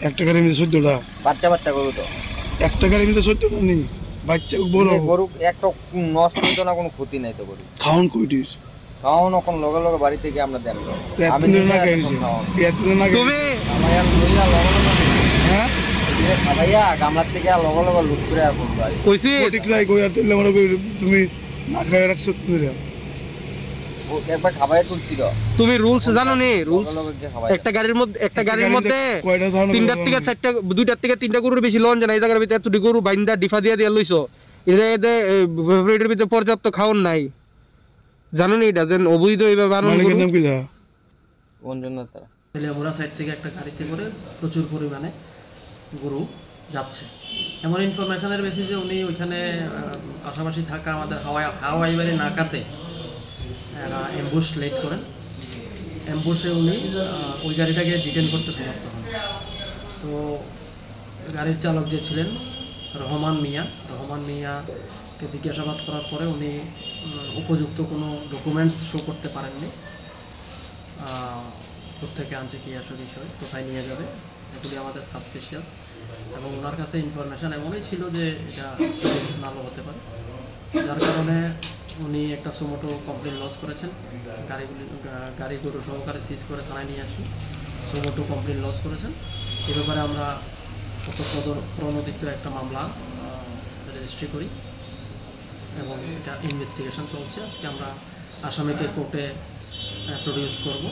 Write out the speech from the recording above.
একটা গাড়ির মধ্যে 14টা বাচ্চা বাচ্চা গরু তো। একটা গাড়ির মধ্যে 14টা নেই, বাচ্চা বড় গরু একটা নষ্ট হইতো না, কোনো ক্ষতি নাই তো গরু। খাওন কইটিস খাওয়ানো এখন লগে লগে বাড়ি থেকে আমরা দেন। আমি তুমি নিজে না এখন খাইছি খাওয়ানো। তুমি না তুমি আমার আর লইয়া লগে লগে হ্যাঁ খাবাইয়া গামলার থেকে আর লগে লগে লুট করে আর বলবো কইছি ঠিক রাই কই আর তেলে মনে কই তুমি না খাই রাখছো তুমি একবার খাবাই তুলছি তো। তুমি রুলস জানো নি? রুলস লগে লগে খাবাই একটা গাড়ির মধ্যে কয়টা ধারণা তিনটার থেকে চারটা, দুইটার থেকে তিনটা গরুর বেশি লন জানা। এই জায়গার ভিতরে এতটি গরু বাইন্দা ডিফা দিয়ে দিয়ে লইছো, এদের ভিতরে পর্যাপ্ত খাওন নাই, জানো নি? এটা যেন অবৈধ এইভাবে বানানো মালিকের নাম কি দা কোন জন্য তারা তেলিয়ামুড়া সাইড থেকে একটা গাড়িতে করে প্রচুর পরিমাণে গরু যাচ্ছে, এমন ইনফরমেশনের বেসিসে উনি ওইখানে পাশাপাশি থাকা আমাদের হাওয়াই বাড়ি নাকাতে অ্যাম্বুশ লেট করেন। অ্যাম্বুশে উনি ওই গাড়িটাকে ডিটেন করতে সমর্থ হন। তো গাড়ির চালক যে ছিলেন রহমান মিয়াকে জিজ্ঞাসাবাদ করার পরে উনি উপযুক্ত কোনো ডকুমেন্টস শো করতে পারেননি। কোথেকে আনছে কী আসল বিষয়, কোথায় নিয়ে যাবে, এগুলি আমাদের সাসপিশিয়াস। এবং ওনার কাছে ইনফরমেশান এমনই ছিল যে এটা নালো হতে পারে, যার কারণে উনি একটা সুমোটো কমপ্লেন লজ করেছেন। গাড়ি গরু সহকারে সিজ করে থানায় নিয়ে আসি সুমোটো কমপ্লেন লজ করেছেন। এ ব্যাপারে আমরা প্রণোদিত একটা মামলা রেজিস্ট্রি করি এবং এটা ইনভেস্টিগেশন চলছে। আজকে আমরা আসামিকে কোর্টে প্রডিউস করব।